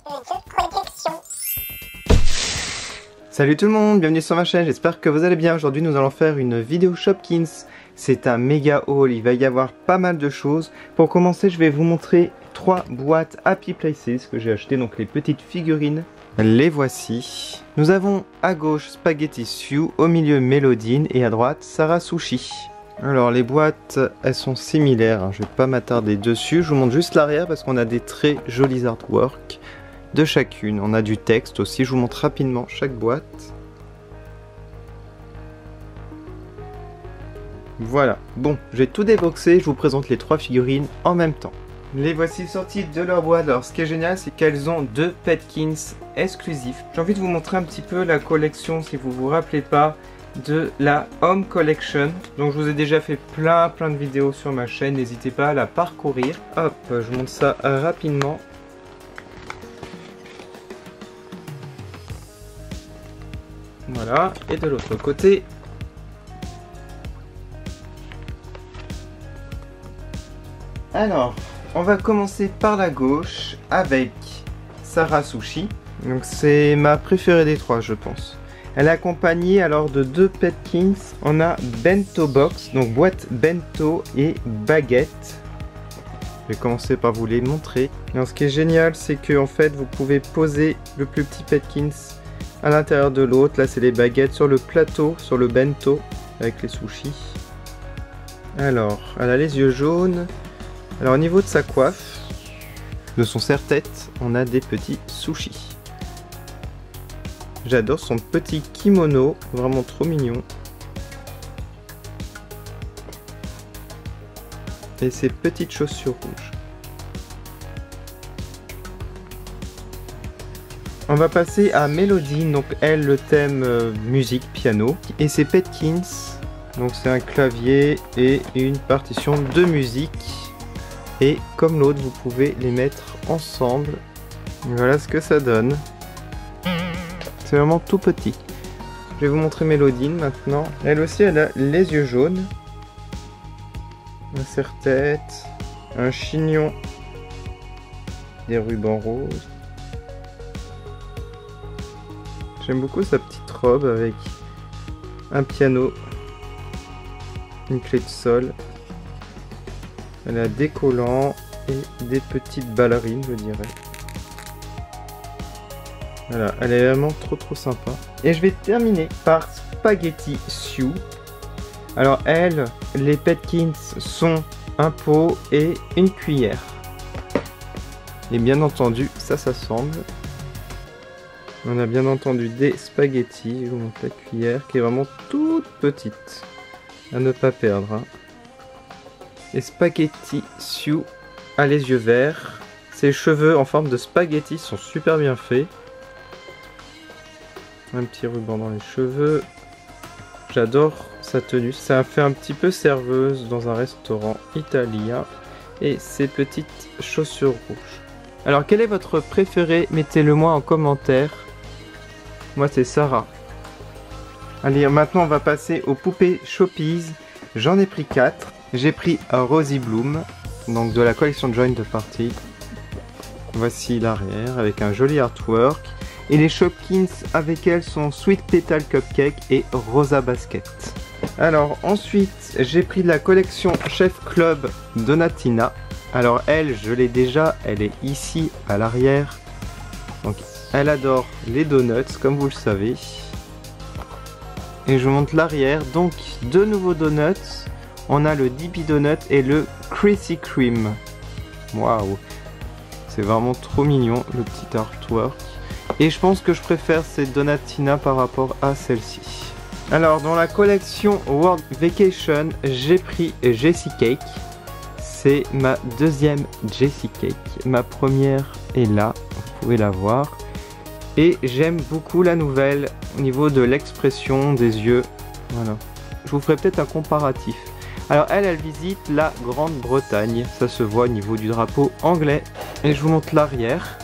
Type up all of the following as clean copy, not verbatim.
de protection. Salut tout le monde, bienvenue sur ma chaîne, j'espère que vous allez bien. Aujourd'hui nous allons faire une vidéo Shopkins. C'est un méga haul, il va y avoir pas mal de choses. Pour commencer, je vais vous montrer 3 boîtes Happy Places que j'ai acheté, donc les petites figurines. Les voici. Nous avons à gauche Spaghetti Sue, au milieu Melodine et à droite Sarah Sushi. Alors les boîtes, elles sont similaires, hein. Je vais pas m'attarder dessus, je vous montre juste l'arrière parce qu'on a des très jolis artworks de chacune. On a du texte aussi, je vous montre rapidement chaque boîte. Voilà, bon, j'ai tout déboxé, je vous présente les 3 figurines en même temps. Les voici sorties de leur boîte. Alors ce qui est génial, c'est qu'elles ont 2 Petkins exclusifs. J'ai envie de vous montrer un petit peu la collection, si vous vous rappelez pas, de la Home Collection. Donc je vous ai déjà fait plein de vidéos sur ma chaîne, n'hésitez pas à la parcourir. Hop, je vous montre ça rapidement. Voilà, et de l'autre côté. Alors, on va commencer par la gauche avec Sarah Sushi. Donc c'est ma préférée des 3, je pense. Elle est accompagnée alors de 2 Petkins. On a Bento Box, donc boîte bento et baguette. Je vais commencer par vous les montrer. Alors ce qui est génial, c'est que en fait vous pouvez poser le plus petit Petkins à l'intérieur de l'autre. Là c'est les baguettes sur le plateau, sur le bento avec les sushis. Alors, elle a les yeux jaunes. Alors au niveau de sa coiffe, de son serre-tête, on a des petits sushis. J'adore son petit kimono, vraiment trop mignon. Et ses petites chaussures rouges. On va passer à Melodine, donc elle le thème musique, piano. Et ses Petkins, donc c'est un clavier et une partition de musique. Et comme l'autre, vous pouvez les mettre ensemble. Voilà ce que ça donne. C'est vraiment tout petit. Je vais vous montrer Melodine maintenant. Elle aussi, elle a les yeux jaunes. Un serre-tête. Un chignon. Des rubans roses. J'aime beaucoup sa petite robe avec un piano. Une clé de sol. Elle a des collants et des petites ballerines, je dirais. Voilà, elle est vraiment trop sympa. Et je vais terminer par Spaghetti Sue. Alors elle, les Petkins sont un pot et une cuillère. Et bien entendu, ça s'assemble. On a bien entendu des spaghettis. Je vous montre la cuillère qui est vraiment toute petite. À ne pas perdre, hein. Et Spaghetti Sue a les yeux verts. Ses cheveux en forme de spaghetti sont super bien faits. Un petit ruban dans les cheveux. J'adore sa tenue. Ça fait un petit peu serveuse dans un restaurant italien. Et ses petites chaussures rouges. Alors quel est votre préféré? Mettez-le moi en commentaire. Moi c'est Sarah. Allez, maintenant on va passer aux poupées Shoppies. J'en ai pris 4. J'ai pris Rosy Bloom, donc de la collection Join the Party. Voici l'arrière avec un joli artwork. Et les Shopkins avec elles sont Sweet Petal Cupcake et Rosa Basket. Alors ensuite, j'ai pris de la collection Chef Club Donatina. Alors elle, je l'ai déjà, elle est ici à l'arrière. Donc elle adore les donuts, comme vous le savez. Et je vous montre l'arrière, donc 2 nouveaux donuts. On a le Dippy Donut et le Crazy Cream. Waouh, c'est vraiment trop mignon le petit artwork. Et je pense que je préfère cette Donatina par rapport à celle-ci. Alors dans la collection World Vacation, j'ai pris Jessie Cake. C'est ma deuxième Jessie Cake. Ma première est là, vous pouvez la voir. Et j'aime beaucoup la nouvelle au niveau de l'expression des yeux. Voilà. Je vous ferai peut-être un comparatif. Alors elle visite la Grande-Bretagne, ça se voit au niveau du drapeau anglais. Et je vous montre l'arrière.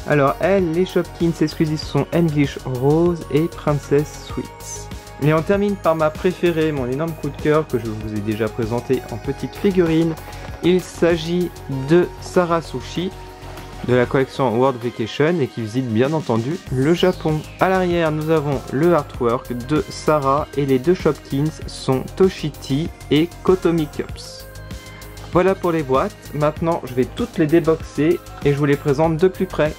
Alors elle, les Shopkins exclusifs sont English Rose et Princess Sweets. Et on termine par ma préférée, mon énorme coup de cœur que je vous ai déjà présenté en petite figurine. Il s'agit de Sarah Sushi. de la collection World Vacation et qui visite bien entendu le Japon. À l'arrière, nous avons le artwork de Sarah et les deux Shopkins sont Toshiti et Kotomi Cups. Voilà pour les boîtes. Maintenant, je vais toutes les déboxer et je vous les présente de plus près.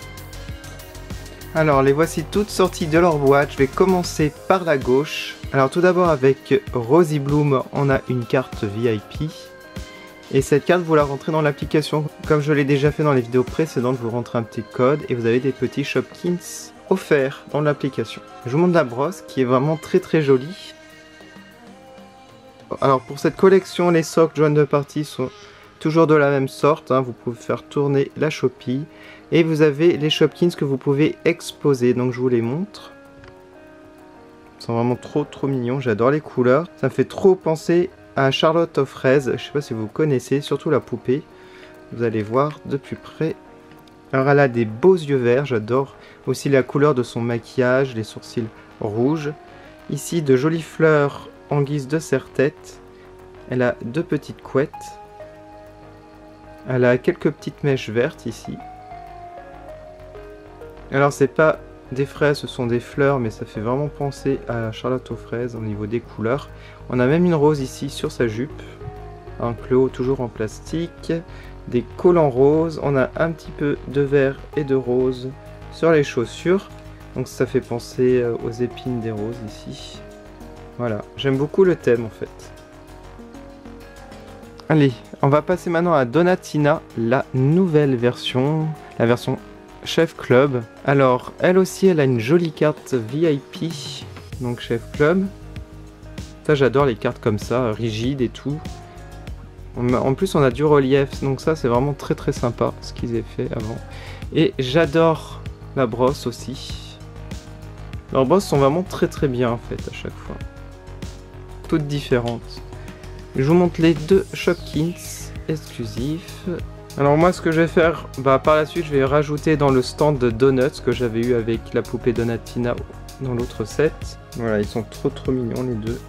Alors, les voici toutes sorties de leur boîte. Je vais commencer par la gauche. Alors, tout d'abord avec Rosy Bloom, on a une carte VIP. Et cette carte, vous la rentrez dans l'application. Comme je l'ai déjà fait dans les vidéos précédentes, vous rentrez un petit code et vous avez des petits Shopkins offerts dans l'application. Je vous montre la brosse qui est vraiment très jolie. Alors pour cette collection, les socks joint de partie sont toujours de la même sorte. Vous pouvez faire tourner la Shopee. Et vous avez les Shopkins que vous pouvez exposer. Donc je vous les montre. Ils sont vraiment trop mignons. J'adore les couleurs. Ça me fait trop penser à Charlotte aux fraises, je sais pas si vous connaissez, surtout la poupée. Vous allez voir de plus près. Alors elle a des beaux yeux verts, j'adore aussi la couleur de son maquillage, les sourcils rouges. Ici de jolies fleurs en guise de serre-tête. Elle a deux petites couettes. Elle a quelques petites mèches vertes ici. Alors c'est pas des fraises, ce sont des fleurs, mais ça fait vraiment penser à Charlotte aux fraises au niveau des couleurs. On a même une rose ici sur sa jupe, un Cléo toujours en plastique, des collants roses, on a un petit peu de vert et de rose sur les chaussures, donc ça fait penser aux épines des roses ici. Voilà, j'aime beaucoup le thème en fait. Allez, on va passer maintenant à Donatina, la nouvelle version, la version Chef Club. Alors, elle aussi, elle a une jolie carte VIP, donc Chef Club. Ça, j'adore les cartes comme ça, rigides et tout. En plus, on a du relief, donc ça, c'est vraiment très sympa, ce qu'ils aient fait avant. Et j'adore la brosse aussi. Leurs brosses sont vraiment très bien, en fait, à chaque fois. Toutes différentes. Je vous montre les deux Shopkins exclusifs. Alors moi ce que je vais faire, par la suite je vais rajouter dans le stand de Donuts que j'avais eu avec la poupée Donatina dans l'autre set. Voilà, ils sont trop mignons les deux.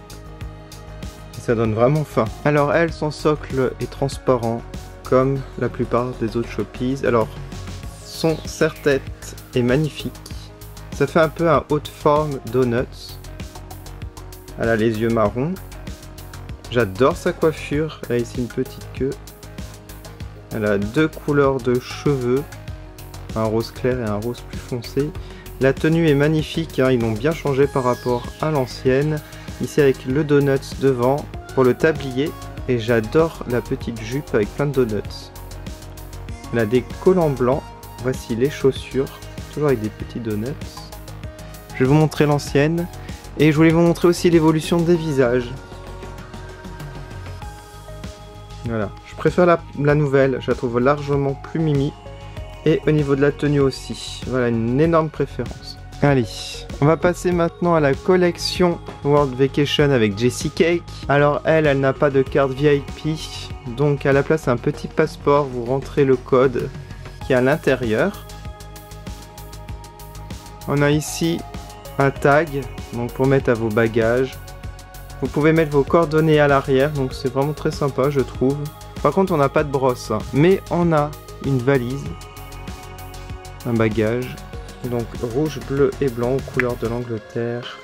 Et ça donne vraiment faim. Alors elle, son socle est transparent comme la plupart des autres Shopees. Alors son serre-tête est magnifique. Ça fait un peu un haute forme Donuts. Elle a les yeux marrons. J'adore sa coiffure. Elle a ici une petite queue. Elle a deux couleurs de cheveux, un rose clair et un rose plus foncé. La tenue est magnifique, ils l'ont bien changé par rapport à l'ancienne. Ici avec le donuts devant pour le tablier. Et j'adore la petite jupe avec plein de donuts. Elle a des collants blancs. Voici les chaussures, toujours avec des petits donuts. Je vais vous montrer l'ancienne. Et je voulais vous montrer aussi l'évolution des visages. Voilà. Je préfère la nouvelle, je la trouve largement plus mimi. Et au niveau de la tenue aussi. Voilà, une énorme préférence. Allez, on va passer maintenant à la collection World Vacation avec Jessie Cake. Alors elle n'a pas de carte VIP. Donc à la place un petit passeport, vous rentrez le code qui est à l'intérieur. On a ici un tag, donc pour mettre à vos bagages. Vous pouvez mettre vos coordonnées à l'arrière, donc c'est vraiment très sympa je trouve. Par contre on n'a pas de brosse, mais on a une valise, un bagage, donc rouge, bleu et blanc aux couleurs de l'Angleterre.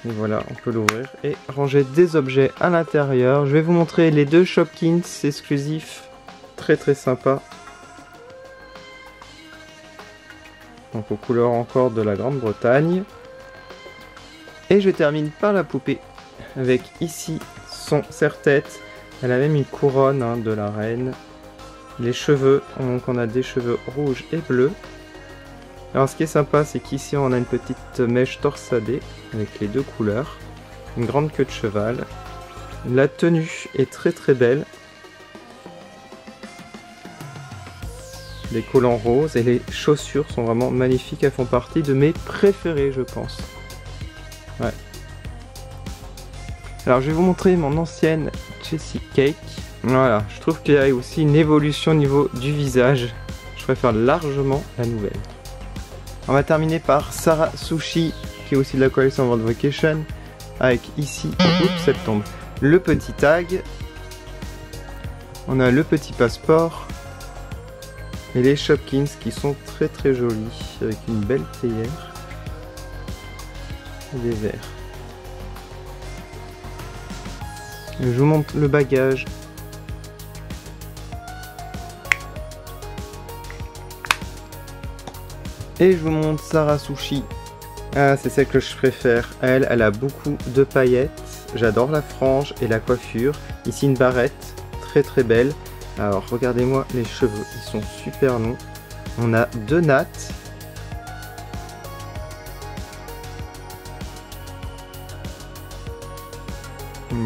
Et voilà, on peut l'ouvrir et ranger des objets à l'intérieur. Je vais vous montrer les deux Shopkins exclusifs, très sympa. Donc aux couleurs encore de la Grande-Bretagne. Et je termine par la poupée, avec ici son serre-tête. Elle a même une couronne de la reine. Les cheveux, donc on a des cheveux rouges et bleus. Alors ce qui est sympa, c'est qu'ici on a une petite mèche torsadée avec les deux couleurs. Une grande queue de cheval. La tenue est très belle. Les collants roses et les chaussures sont vraiment magnifiques. Elles font partie de mes préférées, je pense. Ouais. Alors je vais vous montrer mon ancienne Jessie Cake. Voilà, je trouve qu'il y a aussi une évolution au niveau du visage. Je préfère largement la nouvelle. On va terminer par Sarah Sushi, qui est aussi de la collection World Vacation, avec ici, oups, septembre, le petit tag. On a le petit passeport. Et les Shopkins qui sont très très jolis, avec une belle théière. Et des verres. Je vous montre le bagage. Et je vous montre Sarah Sushi. Ah, c'est celle que je préfère. Elle a beaucoup de paillettes. J'adore la frange et la coiffure. Ici une barrette, très très belle. Alors regardez-moi les cheveux, ils sont super longs. On a 2 nattes.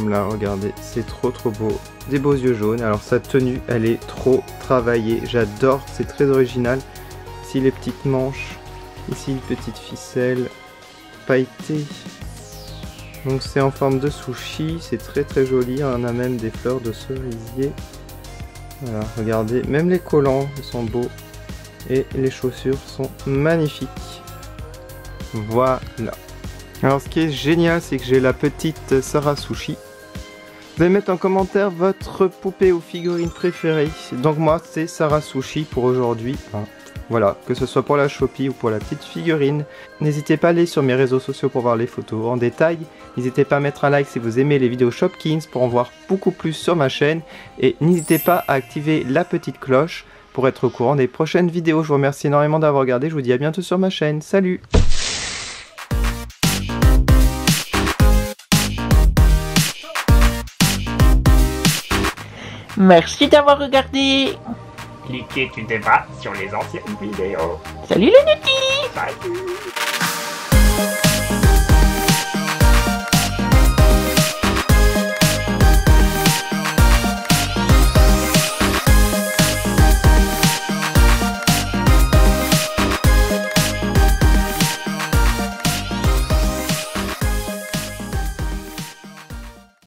Là, regardez, c'est trop trop beau. Des beaux yeux jaunes. Alors sa tenue, elle est trop travaillée. J'adore, c'est très original. Ici les petites manches. Ici une petite ficelle pailletée. Donc c'est en forme de sushi. C'est très très joli. On a même des fleurs de cerisier. Voilà, regardez. Même les collants sont beaux. Et les chaussures sont magnifiques. Voilà. Alors ce qui est génial, c'est que j'ai la petite Sarah Sushi. Vous allez mettre en commentaire votre poupée ou figurine préférée. Donc moi c'est Sarah Sushi pour aujourd'hui. Voilà, que ce soit pour la Shopee ou pour la petite figurine. N'hésitez pas à aller sur mes réseaux sociaux pour voir les photos en détail. N'hésitez pas à mettre un like si vous aimez les vidéos Shopkins pour en voir beaucoup plus sur ma chaîne. Et n'hésitez pas à activer la petite cloche pour être au courant des prochaines vidéos. Je vous remercie énormément d'avoir regardé. Je vous dis à bientôt sur ma chaîne. Salut! Merci d'avoir regardé. Cliquez tu devras sur les anciennes vidéos. Salut les Nutty. Salut.